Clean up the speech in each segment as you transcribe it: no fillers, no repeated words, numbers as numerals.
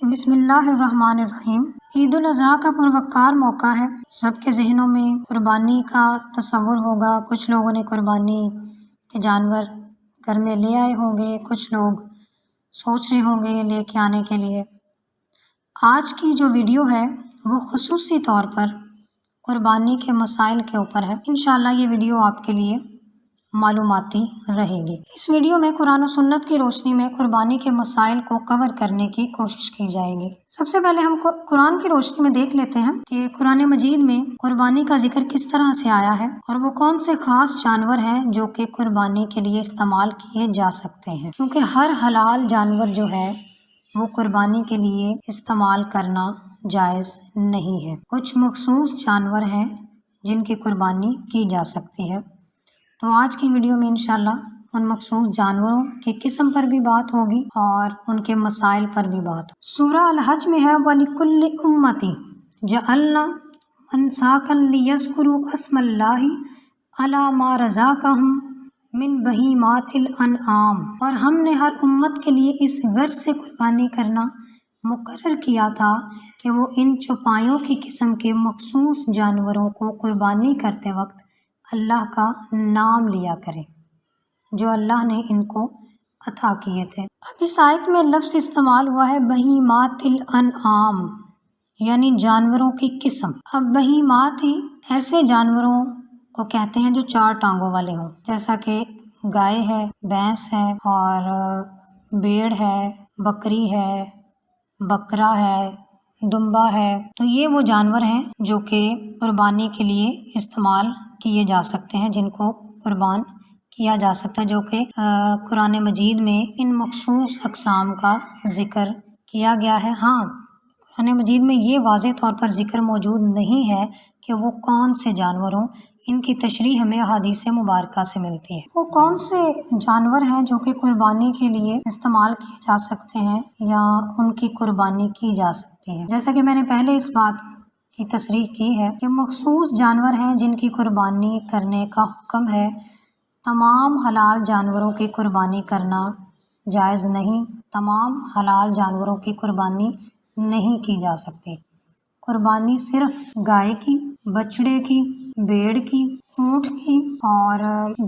بسم اللہ الرحمن الرحیم۔ عید الاضحیٰ کا پروقار موقع ہے۔ سب کے ذہنوں میں قربانی کا تصور ہوگا۔ کچھ لوگوں نے قربانی کے جانور گھر میں لے آئے ہوں گے، کچھ لوگ سوچ رہے ہوں گے لے کے آنے کے لیے۔ آج کی جو ویڈیو ہے وہ خصوصی طور پر قربانی کے مسائل کے اوپر ہے۔ انشاءاللہ یہ ویڈیو آپ کے لیے معلوماتی رہے گی۔ اس ویڈیو میں قرآن و سنت کی روشنی میں قربانی کے مسائل کو کور کرنے کی کوشش کی جائے گی۔ سب سے پہلے ہم قرآن کی روشنی میں دیکھ لیتے ہیں کہ قرآن مجید میں قربانی کا ذکر کس طرح سے آیا ہے اور وہ کون سے خاص جانور ہیں جو کہ قربانی کے لیے استعمال کیے جا سکتے ہیں، کیونکہ ہر حلال جانور جو ہے وہ قربانی کے لیے استعمال کرنا جائز نہیں ہے۔ کچھ مخصوص جانور ہیں جن کی قربانی کی جا سکتی ہے۔ تو آج کی ویڈیو میں انشاءاللہ ان مخصوص جانوروں کی قسم پر بھی بات ہوگی اور ان کے مسائل پر بھی بات ہوگی۔ سورہ الحج میں ہے وَلِكُلِّ أُمَّةٍ جَعَلْنَا مَنْسَاكًا لِيَذْكُرُوا اسْمَ اللَّهِ عَلَى مَا رَزَقَهُمْ مِنْ بَهِيمَاتِ الْأَنْعَامِ، اور ہم نے ہر امت کے لیے اس غرض سے قربانی کرنا مقرر کیا تھا کہ وہ ان چوپایوں کی قسم کے مخصوص جانوروں کو قربانی کرتے وقت اللہ کا نام لیا کریں جو اللہ نے ان کو عطا کیے تھے۔ اب اس آیت میں لفظ استعمال ہوا ہے بہیمات الانعام، یعنی جانوروں کی قسم۔ اب بہیمات ہی ایسے جانوروں کو کہتے ہیں جو چار ٹانگوں والے ہوں، جیسا کہ گائے ہے، بھینس ہے اور بھیڑ ہے، بکری ہے، بکرا ہے، دمبا ہے۔ تو یہ وہ جانور ہیں جو کہ قربانی کے لیے استعمال کیے جا سکتے ہیں، جن کو قربان کیا جا سکتا ہے، جو کہ قرآن مجید میں ان مخصوص اقسام کا ذکر کیا گیا ہے۔ ہاں، قرآن مجید میں یہ واضح طور پر ذکر موجود نہیں ہے کہ وہ کون سے جانور ہوں۔ ان کی تشریح ہمیں احادیث مبارکہ سے ملتی ہے۔ وہ کون سے جانور ہیں جو کہ قربانی کے لیے استعمال کیے جا سکتے ہیں یا ان کی قربانی کی جا سکتی ہے؟ جیسا کہ میں نے پہلے اس بات کی تصریح کی ہے کہ مخصوص جانور ہیں جن کی قربانی کرنے کا حکم ہے۔ تمام حلال جانوروں کی قربانی کرنا جائز نہیں، تمام حلال جانوروں کی قربانی نہیں کی جا سکتی۔ قربانی صرف گائے کی، بچڑے کی، بھیڑ کی، اونٹ کی اور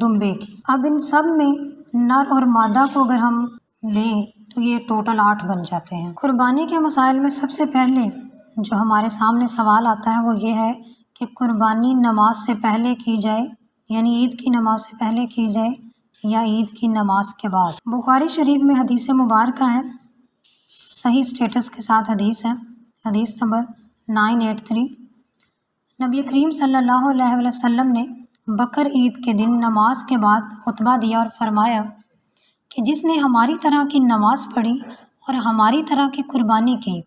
دمبے کی۔ اب ان سب میں نر اور مادہ کو اگر ہم لیں تو یہ ٹوٹل 8 بن جاتے ہیں۔ قربانی کے مسائل میں سب سے پہلے جو ہمارے سامنے سوال آتا ہے وہ یہ ہے کہ قربانی نماز سے پہلے کی جائے، یعنی عید کی نماز سے پہلے کی جائے یا عید کی نماز کے بعد۔ بخاری شریف میں حدیث مبارکہ ہے، صحیح سٹیٹس کے ساتھ حدیث ہے، حدیث نمبر 983۔ نبی کریم صلی اللہ علیہ وسلم نے بقر عید کے دن نماز کے بعد خطبہ دیا اور فرمایا کہ جس نے ہماری طرح کی نماز پڑھی اور ہماری طرح کی قربانی کی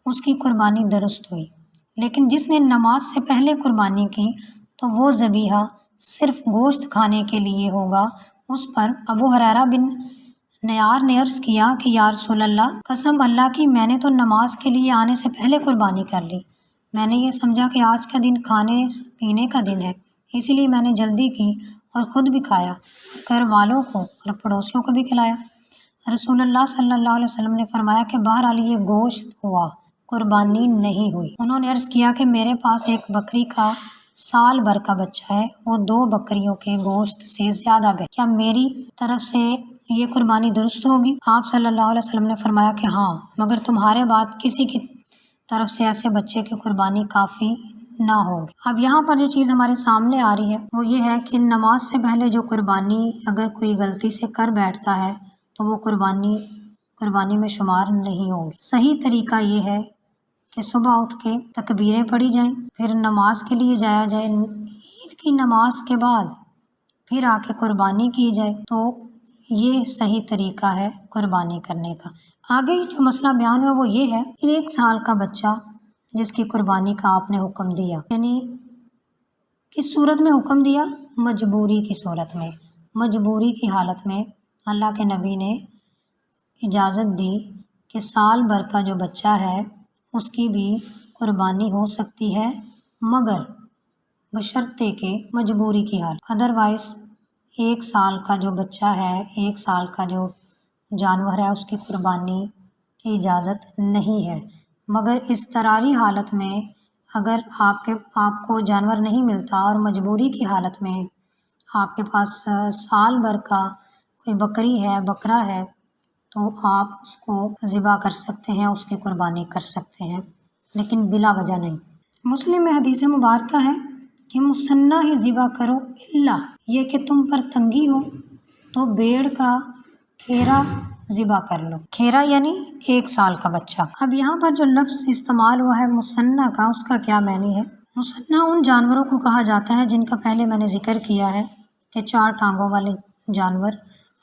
اس کی قربانی درست ہوئی، لیکن جس نے نماز سے پہلے قربانی کی تو وہ ذبیحہ صرف گوشت کھانے کے لیے ہوگا۔ اس پر ابو ہریرہ بن نیار نے عرض کیا کہ یا رسول اللہ، قسم اللہ کی میں نے تو نماز کے لیے آنے سے پہلے قربانی کر لی۔ میں نے یہ سمجھا کہ آج کا دن کھانے پینے کا دن ہے، اسی لیے میں نے جلدی کی اور خود بھی کھایا، گھر والوں کو اور پڑوسیوں کو بھی کھلایا۔ رسول اللہ صلی اللہ علیہ وسلم نے فرمایا کہ بہرحال یہ گوشت ہوا، قربانی نہیں ہوئی۔ انہوں نے عرض کیا کہ میرے پاس ایک بکری کا سال بھر کا بچہ ہے، وہ 2 بکریوں کے گوشت سے زیادہ ہے، کیا میری طرف سے یہ قربانی درست ہوگی؟ آپ صلی اللہ علیہ وسلم نے فرمایا کہ ہاں، مگر تمہارے بعد کسی کی طرف سے ایسے بچے کی قربانی کافی نہ ہوگی۔ اب یہاں پر جو چیز ہمارے سامنے آ رہی ہے وہ یہ ہے کہ نماز سے پہلے جو قربانی اگر کوئی غلطی سے کر بیٹھتا ہے تو وہ قربانی میں شمار نہیں ہوگی۔ صحیح طریقہ یہ ہے کہ صبح اٹھ کے تکبیریں پڑھی جائیں، پھر نماز کے لیے جایا جائے، عید کی نماز کے بعد پھر آ کے قربانی کی جائے، تو یہ صحیح طریقہ ہے قربانی کرنے کا۔ آگے جو مسئلہ بیان ہے وہ یہ ہے 1 سال کا بچہ جس کی قربانی کا آپ نے حکم دیا، یعنی کس صورت میں حکم دیا؟ مجبوری کی صورت میں، مجبوری کی حالت میں اللہ کے نبی نے اجازت دی کہ سال بھر کا جو بچہ ہے اس کی بھی قربانی ہو سکتی ہے، مگر بشرطے کہ مجبوری کی حالت، ادروائز 1 سال کا جو بچہ ہے، 1 سال کا جو جانور ہے اس کی قربانی کی اجازت نہیں ہے، مگر اضطراری حالت میں اگر آپ کو جانور نہیں ملتا اور مجبوری کی حالت میں آپ کے پاس سال بھر کا کوئی بکری ہے، بکرا ہے، تو آپ اس کو ذبح کر سکتے ہیں، اس کی قربانی کر سکتے ہیں، لیکن بلا وجہ نہیں۔ مسلم میں حدیث مبارکہ ہے کہ مسنہ ہی ذبح کرو، الا یہ کہ تم پر تنگی ہو تو بھیڑ کا کھیرا ذبح کر لو۔ کھیرا یعنی 1 سال کا بچہ۔ اب یہاں پر جو لفظ استعمال ہوا ہے مسنہ کا، اس کا کیا معنی ہے؟ مسنہ ان جانوروں کو کہا جاتا ہے جن کا پہلے میں نے ذکر کیا ہے کہ 4 ٹانگوں والے جانور،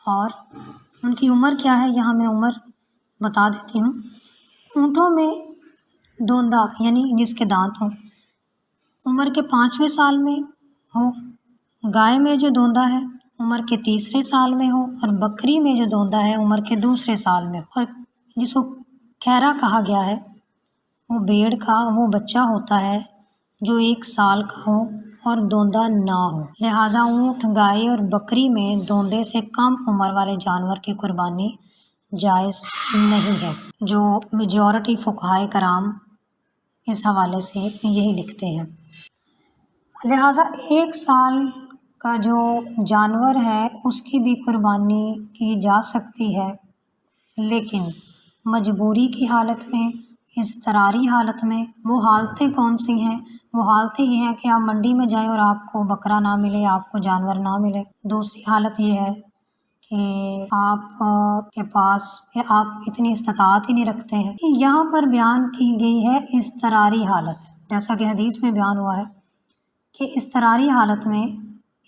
اور ان کی عمر کیا ہے، یہاں میں عمر بتا دیتی ہوں۔ اونٹوں میں دوندا یعنی جس کے دانت ہوں، عمر کے 5ویں سال میں ہو، گائے میں جو دوندا ہے عمر کے 3 سال میں ہو، اور بکری میں جو دوندا ہے عمر کے 2 سال میں ہو۔ اور جس کو کھیرا کہا گیا ہے وہ بھیڑ کا وہ بچہ ہوتا ہے جو 1 سال کا ہو اور دوندا نہ ہو۔ لہٰذا اونٹ، گائے اور بکری میں دوندے سے کم عمر والے جانور کی قربانی جائز نہیں ہے، جو میجورٹی فقہائے کرام اس حوالے سے یہی لکھتے ہیں۔ لہٰذا 1 سال کا جو جانور ہے اس کی بھی قربانی کی جا سکتی ہے، لیکن مجبوری کی حالت میں، اضطراری حالت میں۔ وہ حالتیں کون سی ہیں؟ وہ حالتیں یہ ہیں کہ آپ منڈی میں جائیں اور آپ کو بکرا نہ ملے، آپ کو جانور نہ ملے۔ دوسری حالت یہ ہے کہ آپ کے پاس آپ اتنی استطاعت ہی نہیں رکھتے ہیں۔ یہاں پر بیان کی گئی ہے اضطراری حالت، جیسا کہ حدیث میں بیان ہوا ہے کہ اضطراری حالت میں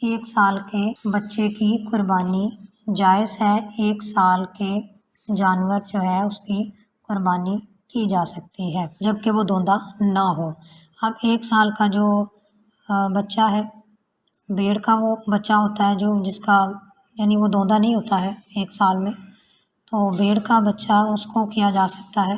1 سال کے بچے کی قربانی جائز ہے، 1 سال کے جانور جو ہے اس کی قربانی کی جا سکتی ہے جبکہ وہ دوندا نہ ہو۔ اب 1 سال کا جو بچہ ہے، بھیڑ کا وہ بچہ ہوتا ہے جس کا یعنی وہ دوندا نہیں ہوتا ہے 1 سال میں، تو بھیڑ کا بچہ اس کو کیا جا سکتا ہے۔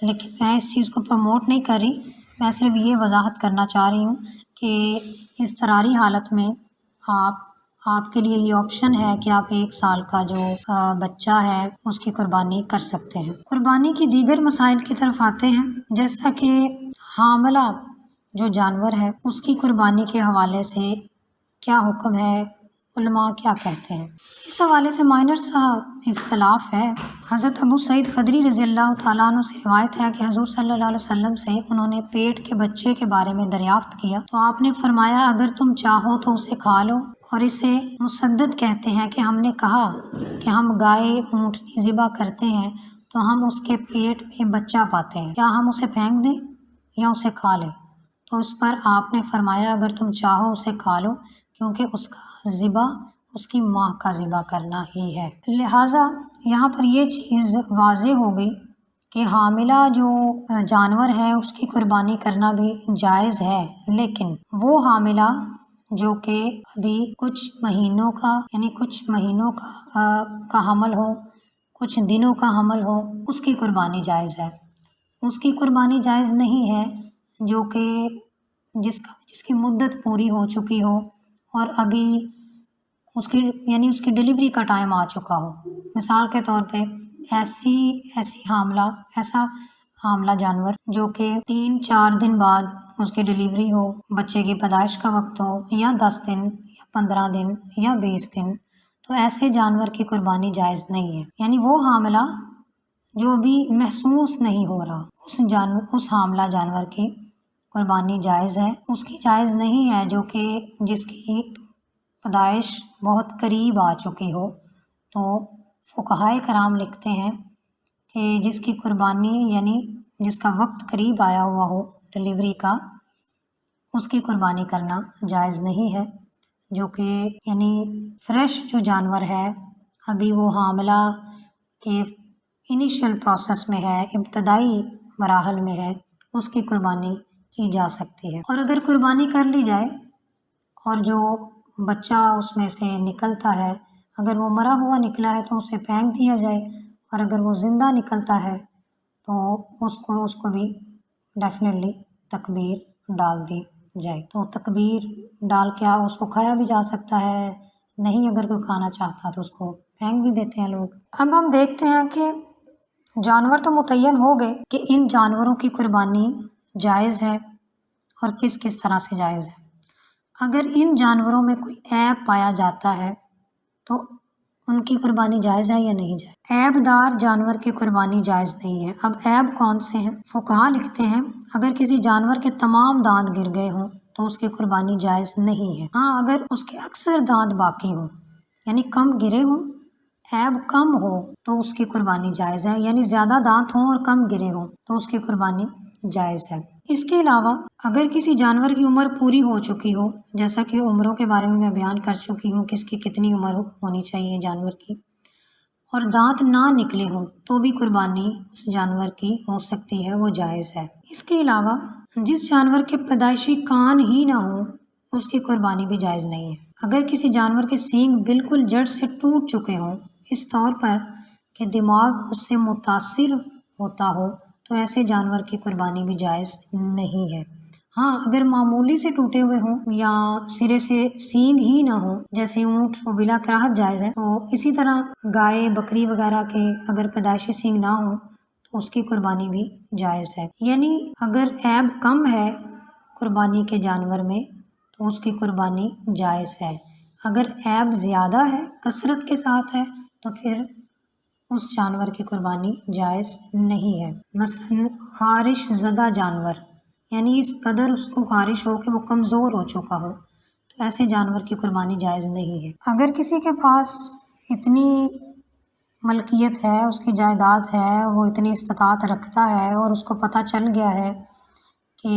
لیکن میں اس چیز کو پروموٹ نہیں کر رہی، میں صرف یہ وضاحت کرنا چاہ رہی ہوں کہ اضطراری حالت میں آپ کے لیے یہ آپشن ہے کہ آپ 1 سال کا جو بچہ ہے اس کی قربانی کر سکتے ہیں۔ قربانی کی دیگر مسائل کی طرف آتے ہیں، جیسا کہ حاملہ جو جانور ہے اس کی قربانی کے حوالے سے کیا حکم ہے، علماء کیا کہتے ہیں۔ اس حوالے سے مائنر سا اختلاف ہے۔ حضرت ابو سعید خدری رضی اللہ تعالیٰ عنہ سے روایت ہے کہ حضور صلی اللہ علیہ وسلم سے انہوں نے پیٹ کے بچے کے بارے میں دریافت کیا تو آپ نے فرمایا اگر تم چاہو تو اسے کھا لو، اور اسے مسدد کہتے ہیں کہ ہم نے کہا کہ ہم گائے اونٹنی ذبح کرتے ہیں تو ہم اس کے پیٹ میں بچہ پاتے ہیں، کیا ہم اسے پھینک دیں یا اسے کھا لیں؟ تو اس پر آپ نے فرمایا اگر تم چاہو اسے کھا لو، کیونکہ اس کا ذبح اس کی ماں کا ذبح کرنا ہی ہے۔ لہٰذا یہاں پر یہ چیز واضح ہو گئی کہ حاملہ جو جانور ہے اس کی قربانی کرنا بھی جائز ہے، لیکن وہ حاملہ جو کہ ابھی کچھ مہینوں کا حمل ہو، کچھ دنوں کا حمل ہو، اس کی قربانی جائز ہے۔ اس کی قربانی جائز نہیں ہے جو کہ جس کی مدت پوری ہو چکی ہو اور ابھی اس کی ڈیلیوری کا ٹائم آ چکا ہو۔ مثال کے طور پہ ایسا حاملہ جانور جو کہ 3-4 دن بعد اس کی ڈیلیوری ہو، بچے کی پیدائش کا وقت ہو، یا 10 دن یا 15 دن یا 20 دن، تو ایسے جانور کی قربانی جائز نہیں ہے۔ یعنی وہ حاملہ جو بھی محسوس نہیں ہو رہا، اس حاملہ جانور کی قربانی جائز ہے۔ اس کی جائز نہیں ہے جو کہ جس کی پیدائش بہت قریب آ چکی ہو۔ تو فقہائے کرام لکھتے ہیں کہ جس کی قربانی یعنی جس کا وقت قریب آیا ہوا ہو ڈیلیوری کا، اس کی قربانی کرنا جائز نہیں ہے۔ جو کہ یعنی فریش جو جانور ہے، ابھی وہ حاملہ کے انیشیل پروسیس میں ہے، ابتدائی مراحل میں ہے، اس کی قربانی کی جا سکتی ہے۔ اور اگر قربانی کر لی جائے اور جو بچہ اس میں سے نکلتا ہے، اگر وہ مرا ہوا نکلا ہے تو اسے پھینک دیا جائے، اور اگر وہ زندہ نکلتا ہے تو اس کو بھی ڈیفینیٹلی تکبیر ڈال دی جائے۔ تو تکبیر ڈال کے اس کو کھایا بھی جا سکتا ہے، نہیں اگر کوئی کھانا چاہتا تو اس کو پھینک بھی دیتے ہیں لوگ۔ اب ہم دیکھتے ہیں کہ جانور تو متعین ہو گئے کہ ان جانوروں کی قربانی جائز ہے اور کس کس طرح سے جائز ہے۔ اگر ان جانوروں میں کوئی عیب پایا جاتا ہے تو ان کی قربانی جائز ہے یا نہیں جائز؟ عیب دار جانور کی قربانی جائز نہیں ہے۔ اب عیب کون سے ہیں؟ فقہا لکھتے ہیں اگر کسی جانور کے تمام دانت گر گئے ہوں تو اس کی قربانی جائز نہیں ہے۔ ہاں، اگر اس کے اکثر دانت باقی ہوں یعنی کم گرے ہوں، عیب کم ہو تو اس کی قربانی جائز ہے، یعنی زیادہ دانت ہوں اور کم گرے ہوں تو اس کی قربانی جائز ہے۔ اس کے علاوہ اگر کسی جانور کی عمر پوری ہو چکی ہو، جیسا کہ عمروں کے بارے میں بیان کر چکی ہوں، کس کی کتنی عمر ہونی چاہیے جانور کی، اور دانت نہ نکلے ہوں تو بھی قربانی اس جانور کی ہو سکتی ہے، وہ جائز ہے۔ اس کے علاوہ جس جانور کے پیدائشی کان ہی نہ ہوں اس کی قربانی بھی جائز نہیں ہے۔ اگر کسی جانور کے سینگ بالکل جڑ سے ٹوٹ چکے ہوں، اس طور پر کہ دماغ اس سے متاثر ہوتا ہو، تو ایسے جانور کی قربانی بھی جائز نہیں ہے۔ ہاں، اگر معمولی سے ٹوٹے ہوئے ہوں یا سرے سے سینگ ہی نہ ہو، جیسے اونٹ وہ بلا کراہت جائز ہے، تو اسی طرح گائے بکری وغیرہ کے اگر پیدائشی سینگ نہ ہو تو اس کی قربانی بھی جائز ہے۔ یعنی اگر عیب کم ہے قربانی کے جانور میں تو اس کی قربانی جائز ہے، اگر عیب زیادہ ہے، کثرت کے ساتھ ہے، تو پھر اس جانور کی قربانی جائز نہیں ہے۔ مثلا خارش زدہ جانور، یعنی اس قدر اس کو خارش ہو کہ وہ کمزور ہو چکا ہو، تو ایسے جانور کی قربانی جائز نہیں ہے۔ اگر کسی کے پاس اتنی ملکیت ہے، اس کی جائیداد ہے، وہ اتنی استطاعت رکھتا ہے اور اس کو پتہ چل گیا ہے کہ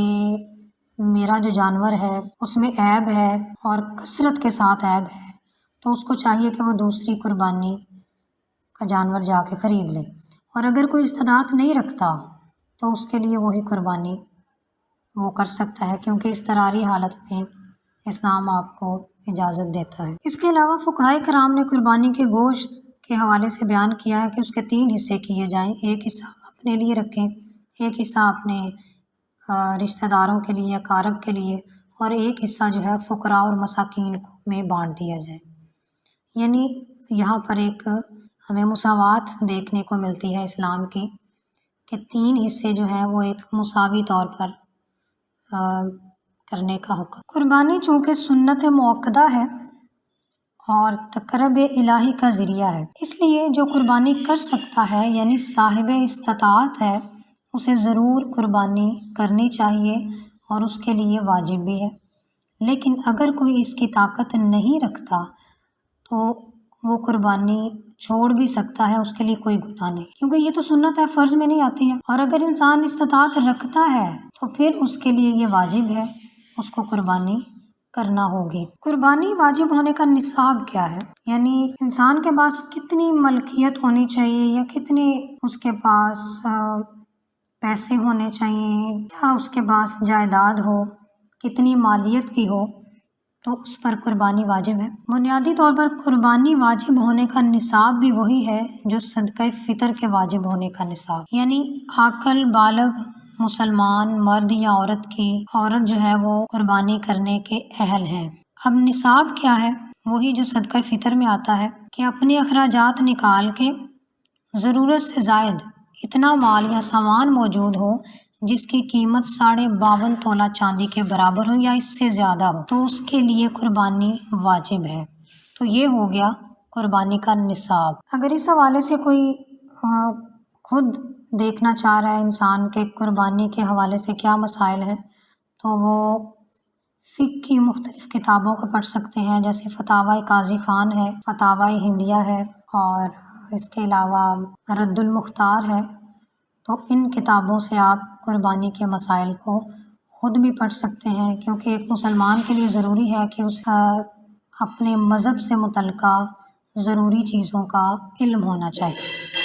میرا جو جانور ہے اس میں عیب ہے اور کثرت کے ساتھ عیب ہے، تو اس کو چاہیے کہ وہ دوسری قربانی کا جانور جا کے خرید لے، اور اگر کوئی استطاعت نہیں رکھتا تو اس کے لیے وہی قربانی وہ کر سکتا ہے، کیونکہ اضطراری حالت میں اسلام آپ کو اجازت دیتا ہے۔ اس کے علاوہ فقہائے کرام نے قربانی کے گوشت کے حوالے سے بیان کیا ہے کہ اس کے 3 حصے کیے جائیں، ایک حصہ اپنے لیے رکھیں، ایک حصہ اپنے رشتہ داروں کے لیے، اقارب کے لیے، اور ایک حصہ جو ہے فقراء اور مساکین میں بانٹ دیا جائے۔ یعنی یہاں پر ایک ہمیں مساوات دیکھنے کو ملتی ہے اسلام کی، کہ 3 حصے جو ہیں وہ ایک مساوی طور پر کرنے کا حکم۔ قربانی چونکہ سنت موقدہ ہے اور تقرب الہی کا ذریعہ ہے، اس لیے جو قربانی کر سکتا ہے یعنی صاحب استطاعت ہے اسے ضرور قربانی کرنی چاہیے اور اس کے لیے واجب بھی ہے۔ لیکن اگر کوئی اس کی طاقت نہیں رکھتا تو وہ قربانی چھوڑ بھی سکتا ہے، اس کے لیے کوئی گناہ نہیں، کیونکہ یہ تو سنت ہے، فرض میں نہیں آتی ہے۔ اور اگر انسان استطاعت رکھتا ہے تو پھر اس کے لیے یہ واجب ہے، اس کو قربانی کرنا ہوگی۔ قربانی واجب ہونے کا نصاب کیا ہے؟ یعنی انسان کے پاس کتنی ملکیت ہونی چاہیے یا کتنے اس کے پاس پیسے ہونے چاہیے یا اس کے پاس جائیداد ہو، کتنی مالیت کی ہو، تو اس پر قربانی واجب ہے۔ بنیادی طور پر قربانی واجب ہونے کا نصاب بھی وہی ہے جو صدقہ فطر کے واجب ہونے کا نصاب، یعنی عاقل بالغ مسلمان مرد یا عورت جو ہے وہ قربانی کرنے کے اہل ہیں۔ اب نصاب کیا ہے؟ وہی جو صدقہ فطر میں آتا ہے کہ اپنے اخراجات نکال کے ضرورت سے زائد اتنا مال یا سامان موجود ہو جس کی قیمت 52.5 تولہ چاندی کے برابر ہو یا اس سے زیادہ ہو، تو اس کے لیے قربانی واجب ہے۔ تو یہ ہو گیا قربانی کا نصاب۔ اگر اس حوالے سے کوئی خود دیکھنا چاہ رہا ہے انسان کے قربانی کے حوالے سے کیا مسائل ہیں، تو وہ فقہ کی مختلف کتابوں کو پڑھ سکتے ہیں، جیسے فتاوی قاضی خان ہے، فتاوی ہندیہ ہے، اور اس کے علاوہ رد المختار ہے۔ تو ان کتابوں سے آپ قربانی کے مسائل کو خود بھی پڑھ سکتے ہیں، کیونکہ ایک مسلمان کے لیے ضروری ہے کہ اس اپنے مذہب سے متعلقہ ضروری چیزوں کا علم ہونا چاہیے۔